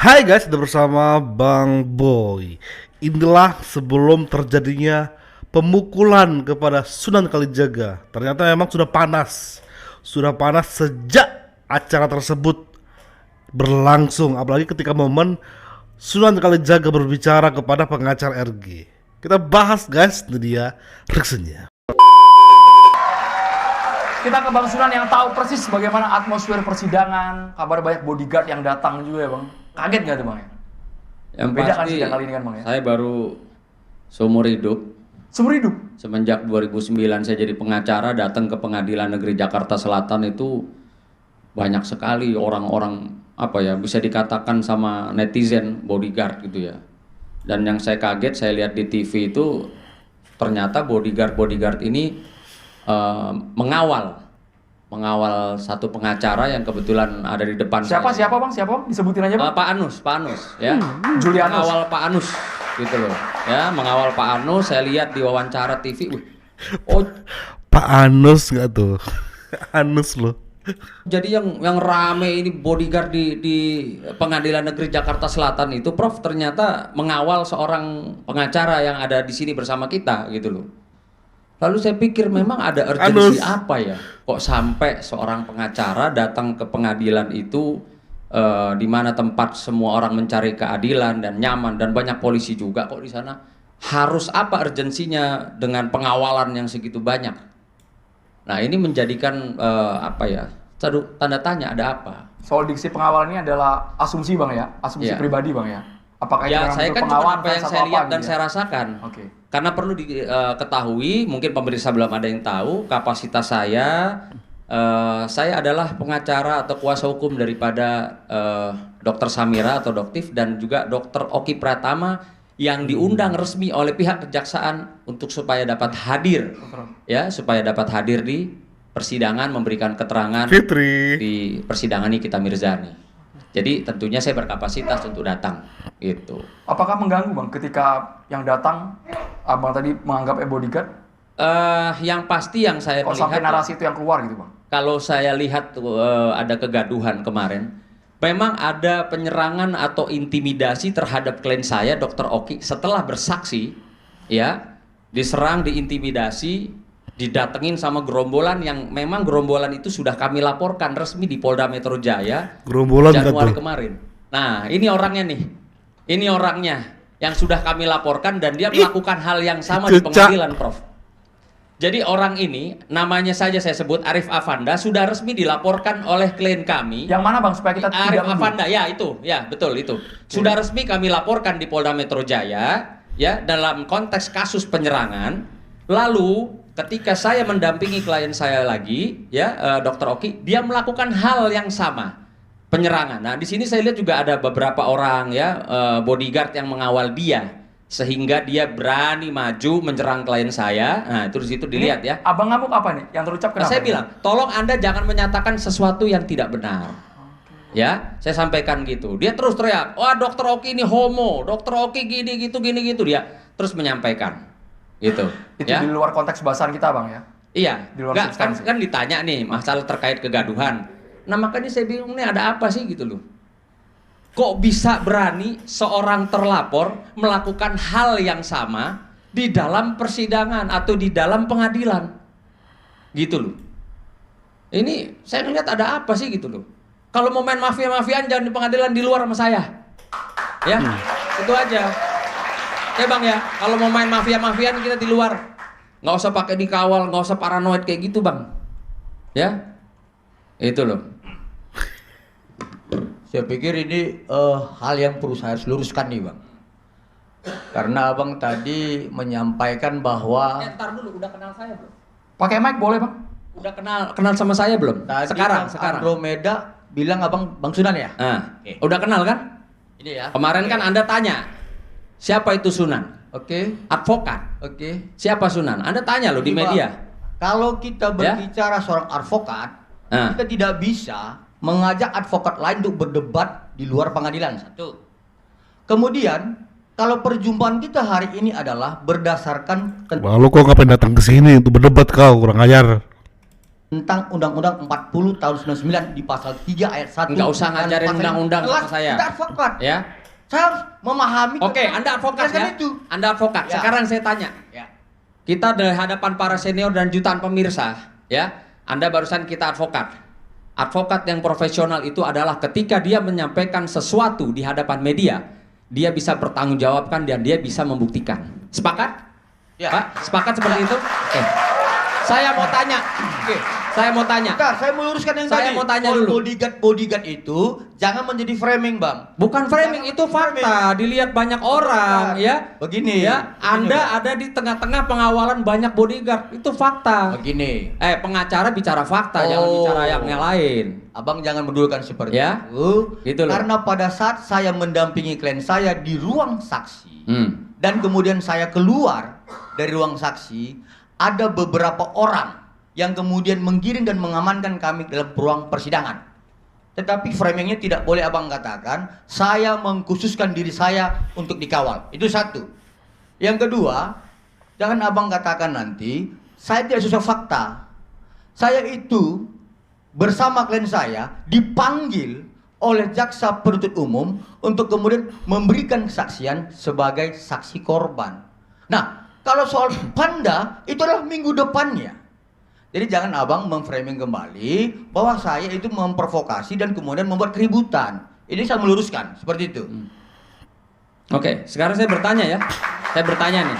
Hai guys, sudah bersama Bang Boy. Inilah sebelum terjadinya pemukulan kepada Sunan Kalijaga. Ternyata memang sudah panas. Sudah panas sejak acara tersebut berlangsung. Apalagi ketika momen Sunan Kalijaga berbicara kepada pengacara RG. Kita bahas guys, ini dia reaksinya. Kita ke Bang Sunan yang tahu persis bagaimana atmosfer persidangan. Kabar banyak bodyguard yang datang juga ya Bang. Kaget nggak tuh Bang ya? Yang Beda kan pasti, sidang kali ini kan Bang ya? saya baru seumur hidup. Seumur hidup? Semenjak 2009 saya jadi pengacara, datang ke Pengadilan Negeri Jakarta Selatan itu banyak sekali orang-orang bisa dikatakan sama netizen bodyguard gitu ya. Dan yang saya kaget, saya lihat di TV itu ternyata bodyguard ini mengawal satu pengacara yang kebetulan ada di depan Siapa saya. Bang? Siapa Bang? Disebutin aja Bang. Pak Anus ya. Julianus. Mengawal Pak Anus gitu loh. Ya, mengawal Pak Anus, saya lihat di wawancara TV. Oh, Pak Anus nggak tuh? Anus loh. jadi yang rame ini bodyguard di Pengadilan Negeri Jakarta Selatan itu, Prof, ternyata mengawal seorang pengacara yang ada di sini bersama kita gitu loh. Lalu saya pikir memang ada urgensi apa ya? Kok sampai seorang pengacara datang ke pengadilan itu di mana tempat semua orang mencari keadilan dan nyaman dan banyak polisi juga, kok di sana harus apa urgensinya dengan pengawalan yang segitu banyak? Nah, ini menjadikan tanda tanya, ada apa? Soal diksi pengawal ini adalah asumsi Bang ya? Asumsi Ya. pribadi Bang ya? Apakah Ya, itu saya kan cuma apa yang saya lihat dan saya rasakan. Oke. Karena perlu diketahui, mungkin pemirsa belum ada yang tahu, kapasitas saya adalah pengacara atau kuasa hukum daripada Dr. Samira atau Doktif dan juga Dr. Oki Pratama yang diundang resmi oleh pihak kejaksaan untuk supaya dapat hadir, supaya dapat hadir di persidangan, memberikan keterangan di persidangan Nikita Mirzani. Jadi tentunya saya berkapasitas untuk datang, gitu. Apakah mengganggu Bang ketika yang datang Abang tadi menganggap bodyguard? Yang pasti yang saya Kok melihat sampai narasi itu yang keluar gitu Bang? kalau saya lihat ada kegaduhan kemarin, memang ada penyerangan atau intimidasi terhadap klien saya, Dr. Oki, setelah bersaksi, ya, diserang, diintimidasi, didatengin sama gerombolan yang memang gerombolan itu sudah kami laporkan resmi di Polda Metro Jaya Januari kemarin. Nah, ini orangnya nih, ini orangnya yang sudah kami laporkan dan dia melakukan hal yang sama di pengadilan, Prof. Jadi orang ini, namanya saja saya sebut Arif Afanda, sudah resmi dilaporkan oleh klien kami. Yang mana Bang supaya kita Arif tidak Afanda, ya itu, ya betul itu. Sudah resmi kami laporkan di Polda Metro Jaya, ya, dalam konteks kasus penyerangan. Lalu ketika saya mendampingi klien saya lagi, ya, Dr. Oki, dia melakukan hal yang sama, penyerangan. Nah, di sini saya lihat juga ada beberapa orang, ya, bodyguard yang mengawal dia. Sehingga dia berani maju menyerang klien saya. Nah, itu di situ dilihat ya. Abang ngamuk apa nih? Yang terucap kenapa? Saya bilang, tolong Anda jangan menyatakan sesuatu yang tidak benar. Ya, saya sampaikan gitu. Dia terus teriak, wah Dr. Oki ini homo, Dr. Oki gini gitu. Dia terus menyampaikan. Gitu. Itu ya? di luar konteks bahasan kita Bang ya? Iya. Di luar substansi. Kan ditanya nih masalah terkait kegaduhan. Nah, makanya saya bingung nih ada apa sih gitu loh. Kok bisa berani seorang terlapor melakukan hal yang sama di dalam persidangan atau di dalam pengadilan? Gitu loh. Ini saya ngeliat ada apa sih gitu loh. Kalau mau main mafia-mafiaan jangan di pengadilan, di luar sama saya. Ya, itu aja. Ya Bang ya, kalau mau main mafia-mafiaan kita di luar. Nggak usah pakai dikawal, nggak usah paranoid kayak gitu Bang. Ya, itu loh. Saya pikir ini hal yang perlu saya luruskan nih Bang. Karena Abang tadi menyampaikan bahwa Ntar dulu, udah kenal saya belum? Pakai mic boleh Bang? Udah kenal sama saya belum? tadi Sekarang. Andromeda bilang Abang Bang Sunan ya? Nah, udah kenal kan? Ini ya. Kemarin kan Anda tanya, siapa itu Sunan? Oke. Advokat. Oke. Siapa Sunan? Anda tanya loh di Ini, Bang, media. kalau kita berbicara seorang advokat, kita tidak bisa mengajak advokat lain untuk berdebat di luar pengadilan. Satu. Kemudian, kalau perjumpaan kita hari ini adalah berdasarkan Lalu kok ngapain datang ke sini untuk berdebat kau, kurang ajar. tentang Undang-Undang 40 tahun 99 di pasal 3 ayat 1. Nggak usah ngajarin dan pasal undang-undang jelas, sama saya. Kita advokat. Ya. Saya harus memahami. Oke, tentang Anda advokat berdasarkan ya. Itu. Anda advokat. Ya. Sekarang saya tanya. Ya. Kita di hadapan para senior dan jutaan pemirsa, ya. Anda barusan kita advokat. Advokat yang profesional itu adalah ketika dia menyampaikan sesuatu di hadapan media, dia bisa bertanggungjawabkan dan dia bisa membuktikan. Sepakat? Ya. Pak, sepakat seperti itu? Oke. Saya mau tanya. Oke. Saya mau tanya. Bentar, saya meluruskan yang Saya tadi. mau tanya dulu. Bodyguard itu jangan menjadi framing, Bang. Bukan framing, Jangan itu fakta. Dilihat banyak orang, ya. Begini. Ya, Begini, Anda Bang. ada di tengah-tengah pengawalan banyak bodyguard. Itu fakta. Begini. Pengacara bicara fakta, jangan Oh. bicara yang lain. Abang jangan mendulukan seperti Ya, itu. gitu loh. Karena pada saat saya mendampingi klien saya di ruang saksi, dan kemudian saya keluar dari ruang saksi, ada beberapa orang yang kemudian menggiring dan mengamankan kami dalam ruang persidangan. Tetapi framingnya tidak boleh abang katakan, saya mengkhususkan diri saya untuk dikawal. Itu satu. Yang kedua, jangan abang katakan nanti, saya tidak sesuai fakta. Saya itu bersama klien saya dipanggil oleh jaksa penuntut umum untuk kemudian memberikan kesaksian sebagai saksi korban. Nah, kalau soal Panda, itu adalah minggu depannya. Jadi jangan abang memframing kembali bahwa saya itu memprovokasi dan kemudian membuat keributan. Ini saya meluruskan, seperti itu. Oke, sekarang saya bertanya ya. Saya bertanya nih.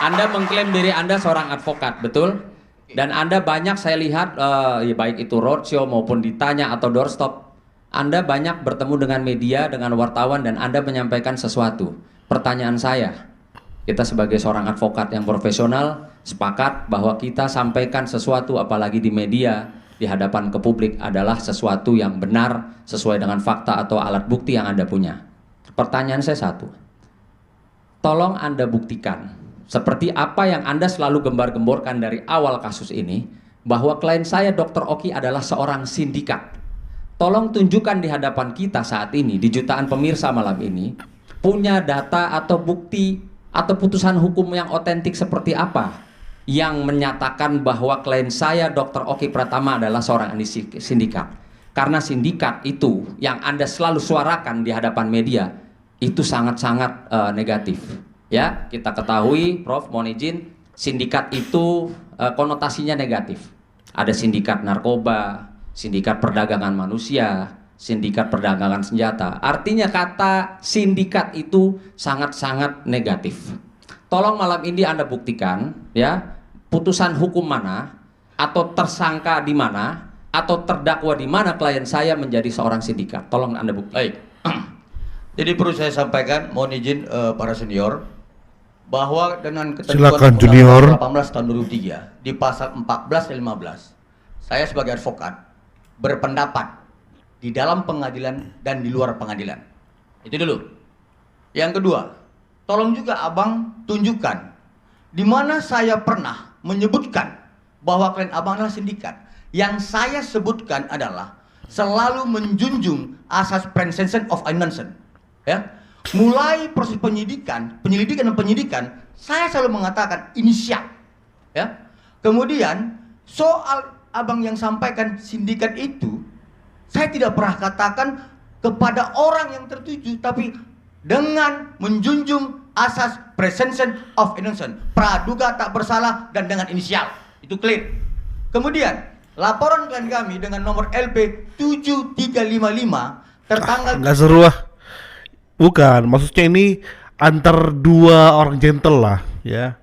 Anda mengklaim diri Anda seorang advokat, betul? Dan Anda banyak saya lihat, ya baik itu roadshow maupun ditanya atau doorstop, Anda banyak bertemu dengan media, dengan wartawan, dan Anda menyampaikan sesuatu. Pertanyaan saya, kita sebagai seorang advokat yang profesional, sepakat bahwa kita sampaikan sesuatu, apalagi di media, di hadapan ke publik adalah sesuatu yang benar, sesuai dengan fakta atau alat bukti yang Anda punya. Pertanyaan saya satu, tolong Anda buktikan, seperti apa yang Anda selalu gembar-gemborkan dari awal kasus ini, bahwa klien saya Dr. Oki adalah seorang sindikat. Tolong tunjukkan di hadapan kita saat ini, di jutaan pemirsa malam ini, punya data atau bukti atau putusan hukum yang otentik seperti apa yang menyatakan bahwa klien saya Dr. Oki Pratama adalah seorang sindikat. Karena sindikat itu yang Anda selalu suarakan di hadapan media itu sangat-sangat negatif. Ya, kita ketahui, Prof, mohon izin, sindikat itu konotasinya negatif. Ada sindikat narkoba, sindikat perdagangan manusia, sindikat perdagangan senjata. Artinya kata sindikat itu sangat-sangat negatif. Tolong malam ini Anda buktikan, ya, putusan hukum mana, atau tersangka di mana, atau terdakwa di mana klien saya menjadi seorang sindikat. Tolong Anda buktikan. Baik. Jadi perlu saya sampaikan, mohon izin para senior, bahwa dengan ketentuan Silakan, Junior. 18 tahun 2003 di pasal 14 dan 15, saya sebagai advokat berpendapat di dalam pengadilan dan di luar pengadilan. Itu dulu. Yang kedua, tolong juga abang tunjukkan di mana saya pernah menyebutkan bahwa klien abang adalah sindikat. Yang saya sebutkan adalah selalu menjunjung asas presumption of innocence. Ya. Mulai proses penyelidikan dan penyidikan, saya selalu mengatakan inisial. Ya. Kemudian soal abang yang sampaikan sindikat itu, saya tidak pernah katakan kepada orang yang tertuju, tapi dengan menjunjung asas presumption of innocence, praduga tak bersalah dan dengan inisial. Itu clear. Kemudian laporan klien kami dengan nomor LP 7355 tertanggal Nggak seru ah. Bukan, maksudnya ini antar dua orang gentle lah, ya.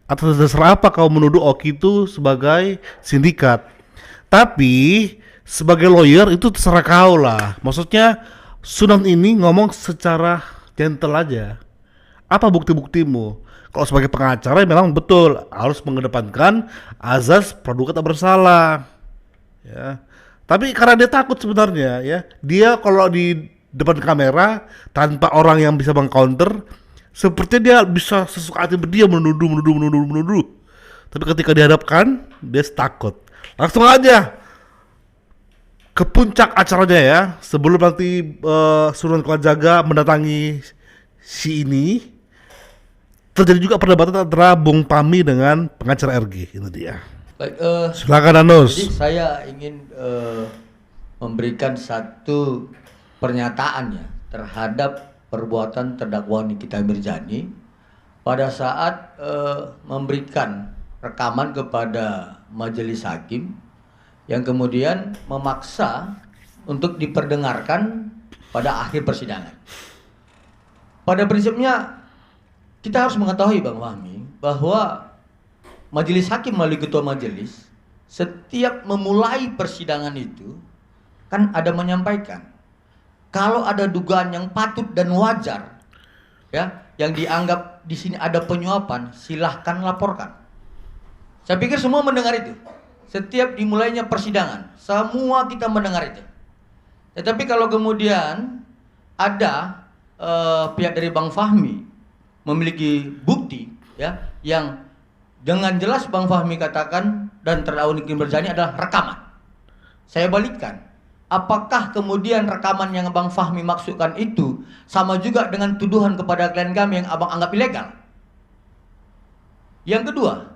Atas dasar apa kau menuduh Oki itu sebagai sindikat? Tapi sebagai lawyer itu terserah kau lah. Maksudnya Sunan ini ngomong secara gentle aja. Apa bukti-buktimu? Kalau sebagai pengacara memang betul harus mengedepankan azas praduga tak bersalah. Ya. Tapi karena dia takut sebenarnya, ya. Dia kalau di depan kamera tanpa orang yang bisa mengcounter, sepertinya dia bisa sesuka hati dia menuduh. Tapi ketika dihadapkan, dia takut. Langsung aja ke puncak acaranya ya, sebelum nanti Sunan Kalijaga mendatangi si ini. Terjadi juga perdebatan antara Bung Pami dengan pengacara RG, itu dia. Baik, Silakan Anus. jadi saya ingin memberikan satu pernyataan ya terhadap perbuatan terdakwa Nikita Mirzani pada saat memberikan rekaman kepada majelis hakim yang kemudian memaksa untuk diperdengarkan pada akhir persidangan. Pada prinsipnya kita harus mengetahui Bang Fahmi bahwa majelis hakim melalui ketua majelis setiap memulai persidangan itu kan ada menyampaikan kalau ada dugaan yang patut dan wajar ya yang dianggap di sini ada penyuapan, silahkan laporkan. Saya pikir semua mendengar itu. Setiap dimulainya persidangan, semua kita mendengar itu. Tetapi kalau kemudian ada pihak dari Bang Fahmi memiliki bukti ya yang dengan jelas Bang Fahmi katakan dan terdakwa Nikita Mirzani adalah rekaman. Saya balikkan. Apakah kemudian rekaman yang Bang Fahmi maksudkan itu sama juga dengan tuduhan kepada klien kami yang Abang anggap ilegal? Yang kedua,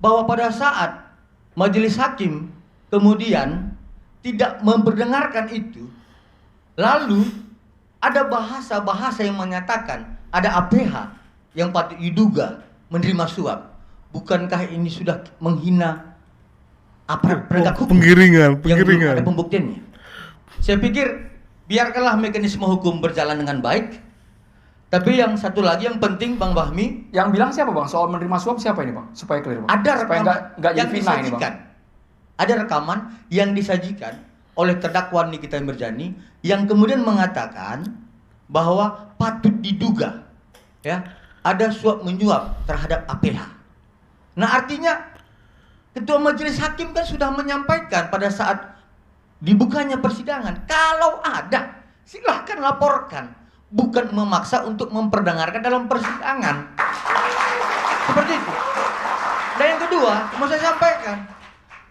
bahwa pada saat majelis hakim kemudian tidak memperdengarkan itu, lalu ada bahasa-bahasa yang menyatakan ada APH yang patut diduga menerima suap. Bukankah ini sudah menghina aparat penegak hukum? Penggiringan. Yang belum ada pembuktiannya. Saya pikir biarkanlah mekanisme hukum berjalan dengan baik. Tapi yang satu lagi yang penting Bang Fahmi, Yang bilang siapa Bang? Soal menerima suap siapa ini Bang? Supaya clear Bang. ada Supaya rekaman nggak yang jadi fitnah ini Bang. disajikan. Ada rekaman yang disajikan oleh terdakwa Nikita Mirzani yang kemudian mengatakan bahwa patut diduga ya ada suap menyuap terhadap APH. Nah artinya ketua majelis hakim kan sudah menyampaikan pada saat dibukanya persidangan, kalau ada silahkan laporkan, bukan memaksa untuk memperdengarkan dalam persidangan. Seperti itu. Dan yang kedua, mau saya sampaikan,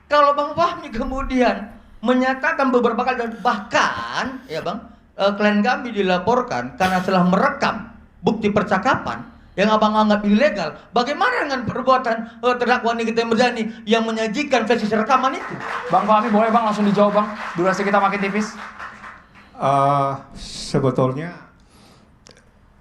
kalau Bang Fahmi kemudian menyatakan beberapa kali dan bahkan ya Bang, klien kami dilaporkan karena telah merekam bukti percakapan yang Abang anggap ilegal. Bagaimana dengan perbuatan terdakwa Nikita Mirzani yang menyajikan versi rekaman itu? Bang Fahmi boleh Bang langsung dijawab Bang. Durasi kita makin tipis. Sebetulnya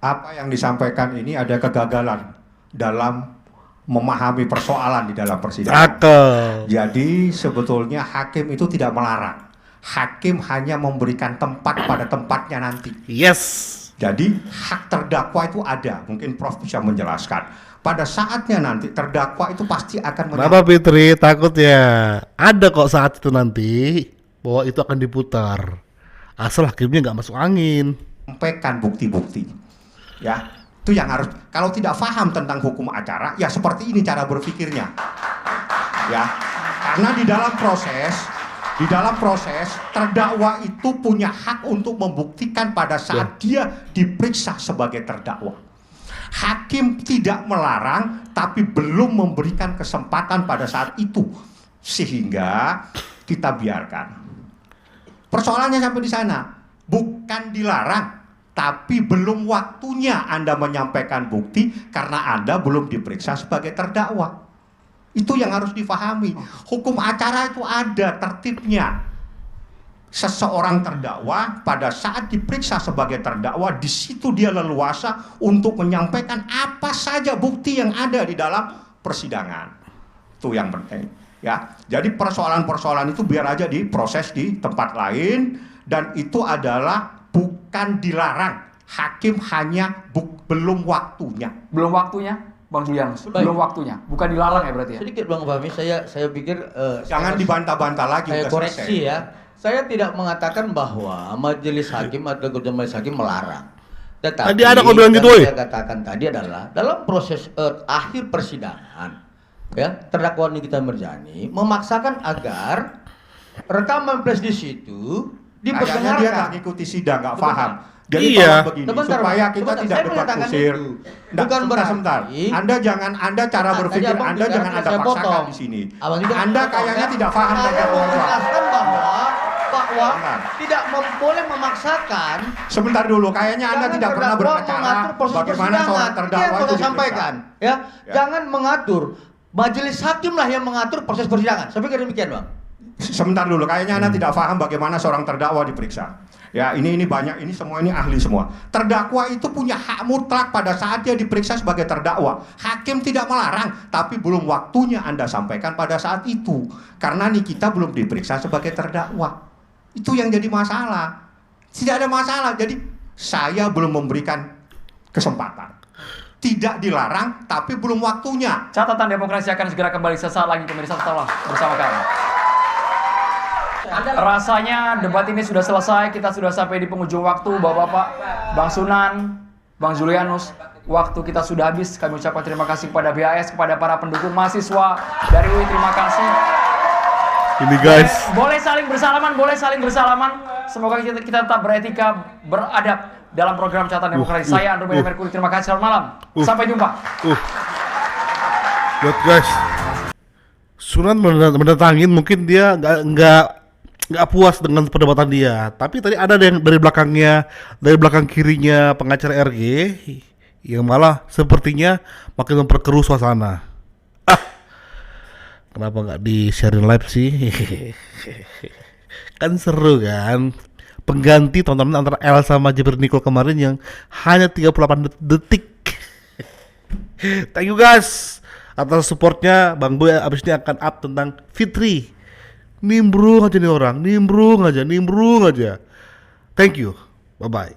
apa yang disampaikan ini ada kegagalan dalam memahami persoalan di dalam persidangan. Jadi sebetulnya hakim itu tidak melarang. Hakim hanya memberikan tempat pada tempatnya nanti. Yes. Jadi hak terdakwa itu ada. Mungkin Prof bisa menjelaskan. Pada saatnya nanti terdakwa itu pasti akan Bapak Fitri takut ya. Ada kok saat itu nanti bahwa itu akan diputar. Asal hakimnya nggak masuk angin. menyampaikan bukti-bukti. Ya, itu yang harus. Kalau tidak paham tentang hukum acara, ya seperti ini cara berpikirnya. Ya, karena di dalam proses terdakwa itu punya hak untuk membuktikan pada saat dia diperiksa sebagai terdakwa. Hakim tidak melarang, tapi belum memberikan kesempatan pada saat itu, sehingga kita biarkan. Persoalannya sampai di sana, bukan dilarang, tapi belum waktunya Anda menyampaikan bukti karena Anda belum diperiksa sebagai terdakwa. Itu yang harus difahami. Hukum acara itu ada tertibnya. Seseorang terdakwa pada saat diperiksa sebagai terdakwa, di situ dia leluasa untuk menyampaikan apa saja bukti yang ada di dalam persidangan. Itu yang penting, ya. Jadi persoalan-persoalan itu biar aja diproses di tempat lain, dan itu adalah bukan dilarang. Hakim hanya belum waktunya. Belum waktunya, Bang Julianus. Belum waktunya. Bukan dilarang ya berarti ya. Sedikit Bang Fahmi, saya pikir jangan dibantah-bantah lagi. Saya udah koreksi selesai. ya. Saya tidak mengatakan bahwa majelis hakim atau ketua majelis hakim melarang. Tetapi Tadi ada kok bilang gitu, yang saya katakan tadi adalah dalam proses akhir persidangan, ya, terdakwa Nikita Mirzani memaksakan agar rekaman flash disk itu Kayaknya dia diperdengarkan. nggak ngikuti sidang, nggak Sebentar. paham. Jadi Iya. tolong begini, Sebentar, supaya Bang. kita Sebentar, tidak saya debat mengatakan kusir. itu. Nggak, Bukan sebentar. berarti- Anda cara Tadi berpikir, Abang Anda bicara, jangan Anda saya paksakan potong. di sini. Abang juga Anda potong, kayaknya ya. tidak paham Saya tentang mau hukum. menjelaskan bahwa Benar. tidak boleh memaksakan. Sebentar dulu, kayaknya Anda Jangan tidak pernah terdakwa berbicara mengatur proses bagaimana persidangan. seorang Itu terdakwa yang itu saya diperiksa. sampaikan, ya. Ya. Jangan mengatur. Majelis hakim lah yang mengatur proses persidangan. Saya pikir demikian, Bang. Sebentar dulu, kayaknya Anda tidak paham bagaimana seorang terdakwa diperiksa. Ya, ini banyak, ini semua ini ahli semua. Terdakwa itu punya hak mutlak pada saat dia diperiksa sebagai terdakwa. Hakim tidak melarang, tapi belum waktunya Anda sampaikan pada saat itu. Karena nih kita belum diperiksa sebagai terdakwa. Itu yang jadi masalah. Tidak ada masalah, jadi saya belum memberikan kesempatan. Tidak dilarang, tapi belum waktunya. Catatan Demokrasi akan segera kembali sesaat lagi, pemirsa, tetaplah bersama kami. Rasanya debat ini sudah selesai, kita sudah sampai di penghujung waktu, Bapak-bapak, Bang Sunan, Bang Julianus. Waktu kita sudah habis, kami ucapkan terima kasih kepada BAS, kepada para pendukung mahasiswa dari UI, terima kasih. Ini guys. Boleh saling bersalaman. Semoga kita tetap beretika, beradab dalam program Catatan Demokrasi. Saya Andromeda Mercury, terima kasih, selamat malam. Sampai jumpa. Lihat guys. Sunan mendatangin, mungkin dia nggak puas dengan perdebatan dia, tapi tadi ada yang dari belakangnya, dari belakang kirinya pengacara RG yang malah sepertinya makin memperkeruh suasana. Kenapa nggak di-share live sih? Kan seru kan? Pengganti tontonan antara El sama Jibir Nicole kemarin yang hanya 38 detik. Thank you guys atas supportnya. Bang Boy abis ini akan up tentang Fitri. Nimbrung aja nih orang, nimbrung aja. Thank you, bye bye.